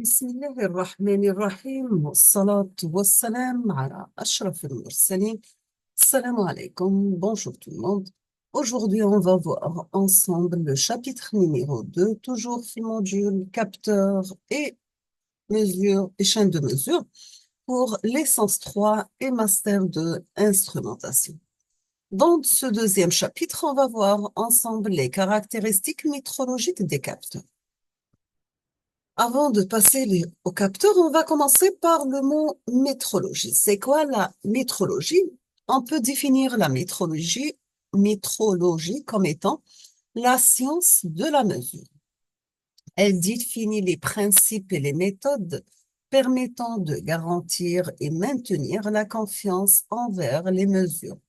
بسم الله الرحمن الرحيم والصلاة والسلام على أشرف المرسلين. Salam alaikum, bonjour tout le monde. Aujourd'hui, on va voir ensemble le chapitre numéro 2, toujours le module capteur et mesure et chaîne de mesure pour licence 3 et master de instrumentation. Dans ce deuxième chapitre, on va voir ensemble les caractéristiques métrologiques des capteurs. Avant de passer au capteur, on va commencer par le mot métrologie. C'est quoi la métrologie? On peut définir la métrologie comme étant la science de la mesure. Elle définit les principes et les méthodes permettant de garantir et maintenir la confiance envers les mesures,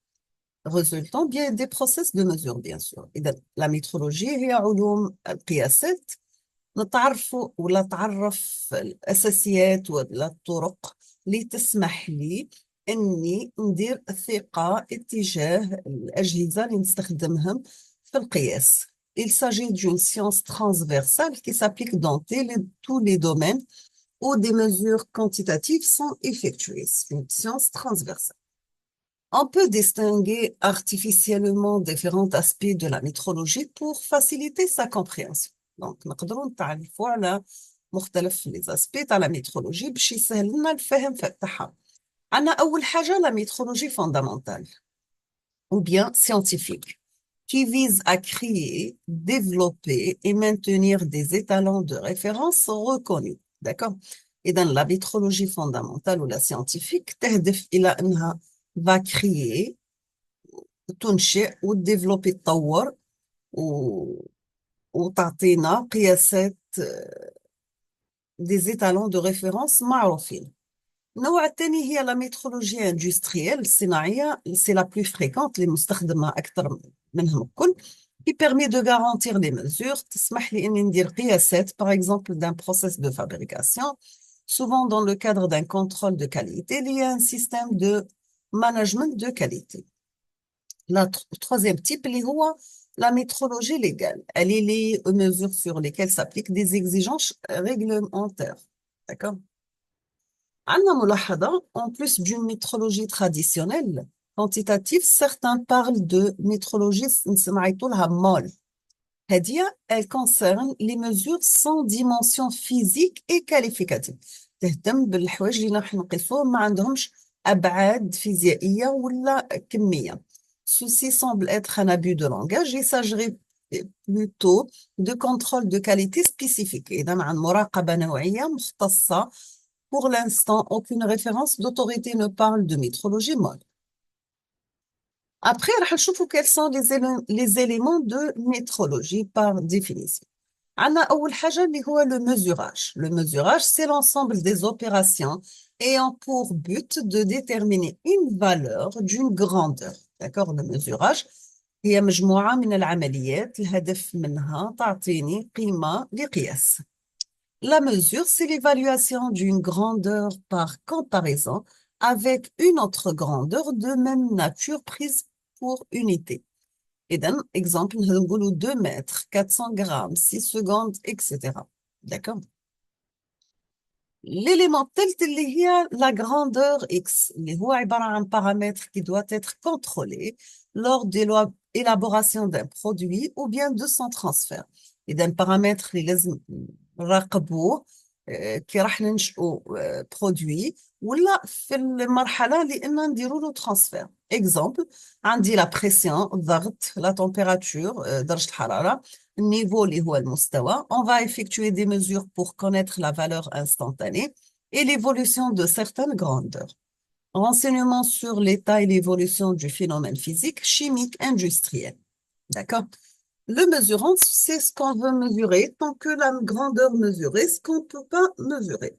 résultant bien des process de mesure, bien sûr. إذا la métrologie هي علوم القياسات. نتعرفوا ولا تعرف الأساسيات ولا الطرق اللي تسمح لي أني ندير ثقة اتجاه الأجهزة اللي نستخدمهم في القياس. Il s'agit d'une science transversale qui s'applique dans tous les domaines où des mesures quantitatives sont effectuées. C'est une science transversale. On peut distinguer artificiellement différents aspects de la métrologie pour faciliter sa compréhension. Donc, نقدروا نتعرفوا على مختلف les aspects تاع la métrologie باش يسهل لنا الفهم تاعها. عندنا أول حاجة la métrologie fondamentale ou bien scientifique qui vise à créer, développer et maintenir des étalons de référence reconnus. D'accord? Et dans la métrologie fondamentale ou la scientifique تهدف إلى أنها va créer, تنشئ وتديفلوبي تطور وتعطينا قياسات des étalons de référence معروفين. النوع الثاني هي la métrologie industrielle الصناعية c'est la plus fréquente اللي مستخدمة أكثر منهم الكل qui permet de garantir les mesures تسمح لي إني ندير قياسات par exemple d'un process de fabrication souvent dans le cadre d'un contrôle de qualité lié à un système de management de qualité. Le troisième type, la métrologie légale. Elle est les mesures sur lesquelles s'appliquent des exigences réglementaires. D'accord? عندنا ملاحظة, en plus d'une métrologie traditionnelle, quantitative, certains parlent de métrologie نسمعيتوا لها MOL. هذه, elle concerne les mesures sans dimension physique et qualificative. تهتم بالحوايج اللي نحن نقيسوهم ما عندهمش أبعاد فيزيائية ولا كمية. Ceci semble être un abus de langage. Il s'agirait plutôt de contrôle de qualité spécifique. إذا عن مراقبة نوعية مختصة. Pour l'instant, aucune référence d'autorité ne parle de métrologie MOL. Après, راح نشوفوا quels sont les éléments de métrologie par définition. عندنا أول حاجة اللي هو le mesurage. Le mesurage, c'est l'ensemble des opérations ayant pour but de déterminer une valeur d'une grandeur. D'accord? Le mesurage هي مجموعة من العمليات الهدف منها تعطيني قيمة لقياس. La mesure, c'est l'évaluation d'une grandeur par comparaison avec une autre grandeur de même nature prise pour unité. إذن exemple نقولوا 2 mètres 400 grammes 6 secondes etc. D'accord? L'élément ثالث اللي هي la grandeur x اللي هو عبارة عن paramètre qui doit être contrôlé lors de l'élaboration d'un produit ou bien de son transfert. إذن paramètre اللي لازم نراقبوه كي راح ننشئوا برودوي ولا في المرحلة اللي إنا نديروا له ترانسفير. اكزامبل عندي لا بريسيون الضغط لا تمبيراتور درجة الحرارة النيفو اللي هو المستوى. On va effectuer des mesures pour connaître la valeur instantanée et l'évolution de certaines grandeurs. Renseignements sur l'état et l'évolution du phénomène physique, chimique, industriel. D'accord? Le mesurant, c'est ce qu'on veut mesurer tant que la grandeur mesurée, ce qu'on ne peut pas mesurer.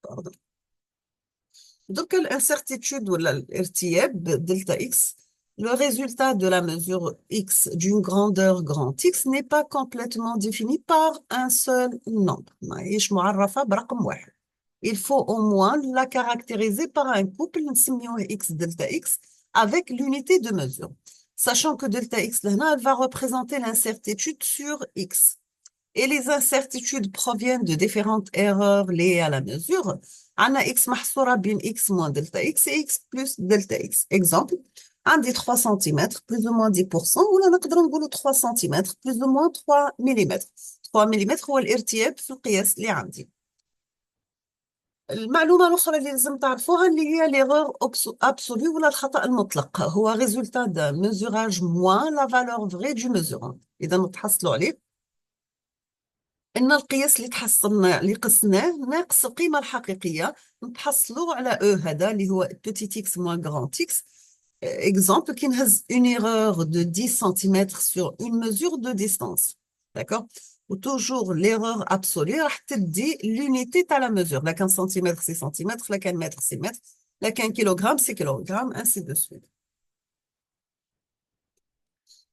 Pardon. Donc, l'incertitude ou l'RTIEB, delta X, le résultat de la mesure X d'une grandeur grand X n'est pas complètement défini par un seul nombre. Il faut au moins la caractériser par un couple X delta X avec l'unité de mesure. Sachant que delta X, elle va représenter l'incertitude sur X. et les incertitudes proviennent de différentes erreurs liées à la mesure. On a x محصورة بين x moins delta x et x plus delta x. Exemple, عندي 3 cm plus ou moins 10% ولا نقدر نقولوا 3 cm plus ou moins 3 mm. 3 mm هو الارتياب في القياس اللي عندي. المعلومة الأخرى اللي لازم تعرفوها اللي هي l'erreur absolue ولا الخطأ المطلق هو résultat d'un mesurage moins la valeur vraie du mesurant. إذا نتحصلوا عليه إن القياس اللي قسناه ناقص القيمة الحقيقية نتحصلوا على هذا اللي هو petit x moins grand x. Exemple, qui نهز une erreur de 10 cm sur une mesure de distance. D'accord? Ou toujours l'erreur absolue راح تدي l'unité à la mesure. Là qu'un centimètre c'est centimètre, là qu'un mètre c'est mètre, là qu'un kilogramme c'est kilogramme, ainsi de suite.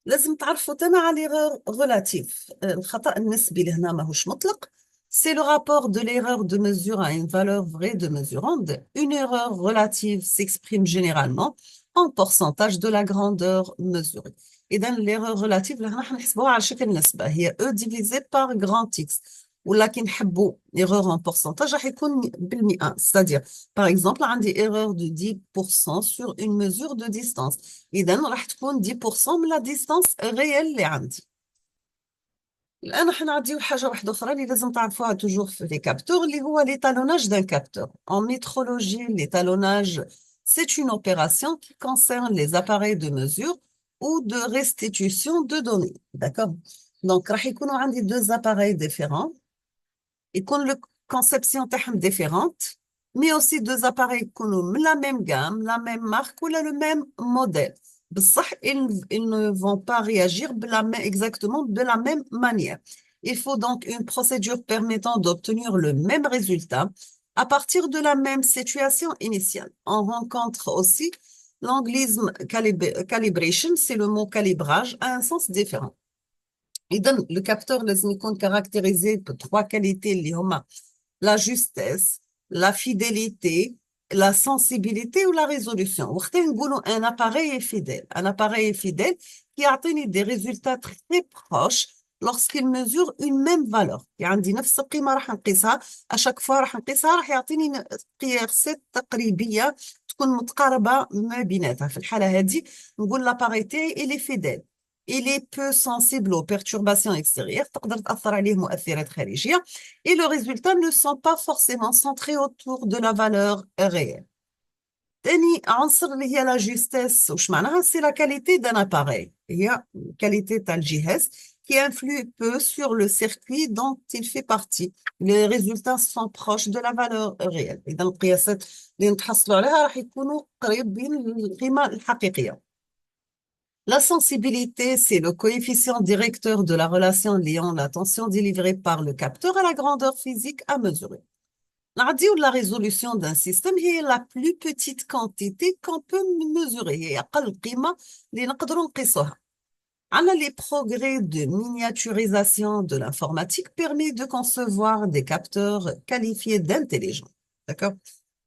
لازم تعرفوا تما على l'erreur relative. الخطأ النسبي اللي هنا ماهوش مطلق. C'est le rapport de l'erreur de mesure à une valeur vraie de mesurande. Une erreur relative s'exprime généralement en pourcentage de la grandeur mesurée. إذا l'erreur relative اللي راح نحسبوها على شكل نسبة هي E divisé par grand X. ولكن نحبوا erreur en pourcentage راح يكون بالمئة. C'est-à-dire, par exemple, عندي erreur de 10% sur une mesure de distance. إذا راح تكون 10% من la distance réelle اللي عندي. الآن راح نعديو حاجة واحدة أخرى اللي لازم تعرفوها توجور في لي كابتور اللي هو l'étalonnage d'un capteur. En métrologie, l'étalonnage, c'est une opération qui concerne les appareils de mesure ou de restitution de données. D'accord? Donc, راح يكونوا عندي deux appareils différents. يكون le conception تاعهم différente, mais aussi deux appareils يكونوا la même gamme, la même marque ou le même modèle. بصح, ils ne vont pas réagir exactement de la même manière. Il faut donc une procédure permettant d'obtenir le même résultat à partir de la même situation initiale. On rencontre aussi l'anglisme calibration, c'est le mot calibrage, a un sens différent. إذن le capteur لازم يكون caractérisé par trois qualités اللي هما la justesse, la fidélité, la sensibilité ou la résolution. وقت نقولوا un appareil est fidèle. Un appareil est fidèle qui atteint des résultats très proches lorsqu'il mesure une même valeur. يعني عندي نفس القيمة راح نقيسها à chaque fois راح نقيسها راح يعطيني قياسات تقريبية تكون متقاربة ما بيناتها. في الحالة هذه نقول l'appareil تاعي il est fidèle. Il est peu sensible aux perturbations extérieures, تقدر تأثر عليه مؤثرات خارجية, et les résultats ne sont pas forcément centrés autour de la valeur réelle. تاني عنصر اللي هي la justesse, وش معناها c'est la qualité d'un appareil. هي qualité تاع الجهاز qui influe peu sur le circuit dont il fait partie. Les résultats sont proches de la valeur réelle. إذا القياسات اللي نتحصلوا عليها راح يكونوا قريبين للقيمة الحقيقية. La sensibilité, c'est le coefficient directeur de la relation liant la tension délivrée par le capteur à la grandeur physique à mesurer. La résolution d'un système est la plus petite quantité qu'on peut mesurer. هي أقل قيمة اللي نقدروا نقيسوها. Les progrès de miniaturisation de l'informatique permettent de concevoir des capteurs qualifiés d'intelligents. D'accord?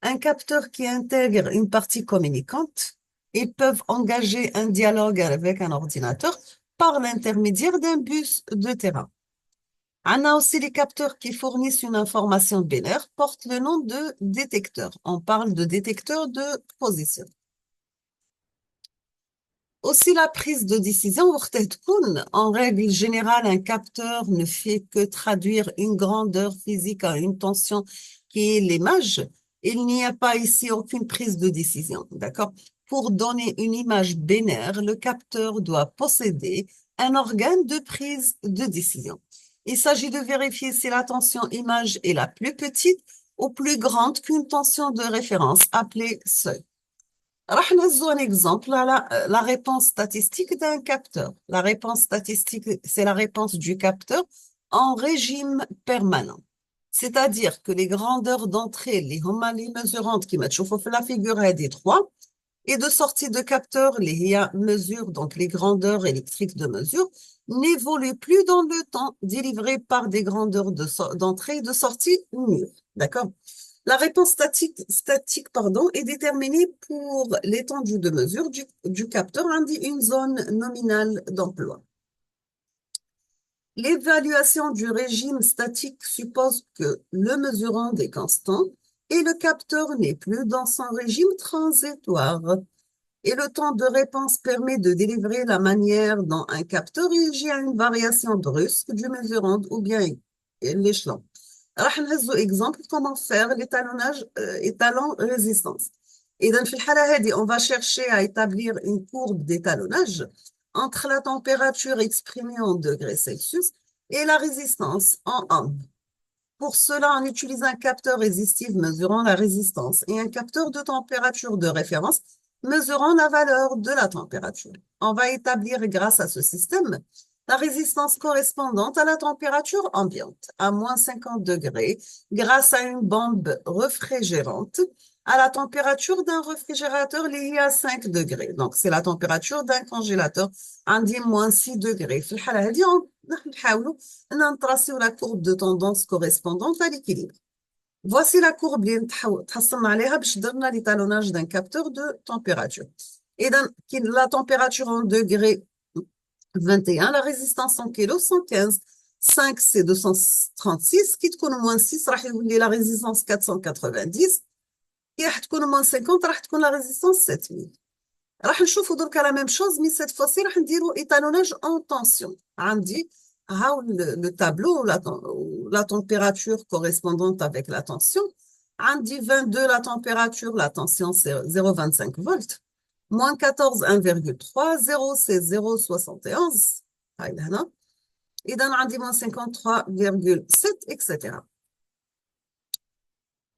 Un capteur qui intègre une partie communicante et peuvent engager un dialogue avec un ordinateur par l'intermédiaire d'un bus de terrain. On a aussi les capteurs qui fournissent une information binaire, portent le nom de détecteur. On parle de détecteur de position. Aussi la prise de décision, en règle générale, un capteur ne fait que traduire une grandeur physique à une tension qui est l'image. Il n'y a pas ici aucune prise de décision, d'accord? Pour donner une image binaire, le capteur doit posséder un organe de prise de décision. Il s'agit de vérifier si la tension image est la plus petite ou plus grande qu'une tension de référence appelée seuil. راح نهزو un exemple à la réponse statistique d'un capteur. La réponse statistique, c'est la réponse du capteur en régime permanent. C'est-à-dire que les grandeurs d'entrée, les هما les mesurantes qui تشوفوا في la figure هذه 3, et de sortie de capteur, les هي mesure, donc les grandeurs électriques de mesure, n'évoluent plus dans le temps, délivrées par des grandeurs d'entrée et de sortie mûres. D'accord? La réponse statique est déterminée pour l'étendue de mesure du capteur, indique une zone nominale d'emploi. L'évaluation du régime statique suppose que le mesurant est constant et le capteur n'est plus dans son régime transitoire. Et le temps de réponse permet de délivrer la manière dont un capteur réagit à une variation brusque du mesurant ou bien l'échelon. راح نهزو exemple comment faire l'étalonnage étalon résistance. Et dans في الحالة هذه, on va chercher à établir une courbe d'étalonnage entre la température exprimée en degrés Celsius et la résistance en ohms. Pour cela, on utilise un capteur résistif mesurant la résistance et un capteur de température de référence mesurant la valeur de la température. On va établir grâce à ce système la résistance correspondante à la température ambiante, à moins 50 degrés, grâce à une bombe réfrigérante, à la température d'un réfrigérateur lié à 5 degrés. Donc, c'est la température d'un congélateur à moins 6 degrés. في الحالة هذه, نحاولوا أن نتراسيو la courbe de tendance correspondante à l'équilibre. Voici la courbe اللي تحصلنا عليها باش درنا l'étalonnage d'un capteur de température. Et dans la température en degrés 21, la résistance en kilos 115. 5 c'est 236, qui تكون moins 6 راح يولي la résistance 490, كي راح تكون moins 50 راح تكون la résistance 7000. راح نشوفوا دركا la même chose, mais cette fois-ci راح نديروا étalonnage en tension. عندي هاو le tableau, la température correspondante avec la tension. عندي 22 la température, la tension c'est 0,25 volts. Moins 14, 1,3. 0 c'est 0,71. هاي لهنا. إذا عندي moins 53,7 etc.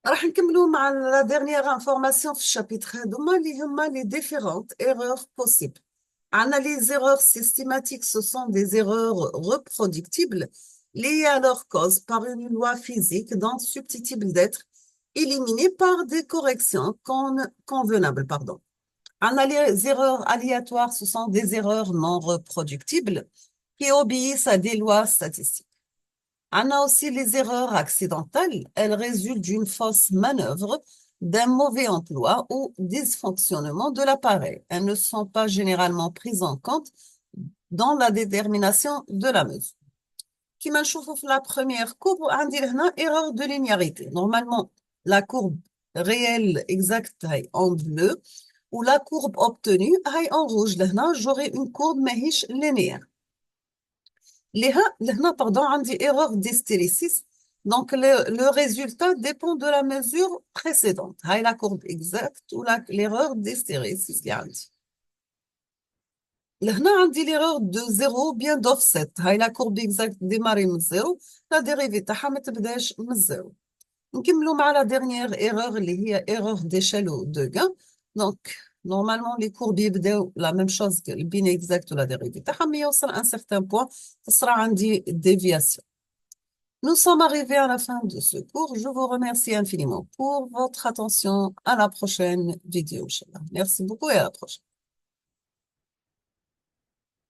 راح نكملوا مع la dernière information في الشابيتر هذوما اللي هما les différentes erreurs possibles. عندنا les erreurs systématiques, ce sont des erreurs reproductibles liées à leur cause par une loi physique dont susceptibles d'être éliminées par des corrections convenables. Pardon. عندنا les erreurs aléatoires, ce sont des erreurs non reproductibles qui obéissent à des lois statistiques. On a aussi les erreurs accidentelles. Elles résultent d'une fausse manœuvre, d'un mauvais emploi ou dysfonctionnement de l'appareil. Elles ne sont pas généralement prises en compte dans la détermination de la mesure. كما نشوفوا في la première courbe, عندي هنا erreur de linéarité. Normalement, la courbe réelle exacte هي en bleu ou la courbe obtenue هي en rouge. لهنا j'aurai une courbe ماهيش linéaire. لهنا pardon, عندي erreur d'hystérésis. Donc, le résultat dépend de la mesure précédente. هاي la courbe exacte ou l'erreur d'hystérésis اللي عندي. لهنا عندي l'erreur de 0 bien d'offset. هاي la courbe exacte démarrée من 0. La dérivée تاعها ما تبداش من 0. نكملوا مع la dernière erreur اللي هي erreur d'échelle ou de gain. Donc, normalement, les courbes يبداو la même chose que le bin exact ou la dérivée تاعها, mais يوصل à un certain point, ce sera عندي déviation. Nous sommes arrivés à la fin de ce cours. Je vous remercie infiniment pour votre attention. À la prochaine vidéo, Inch'Allah. Merci beaucoup et à la prochaine.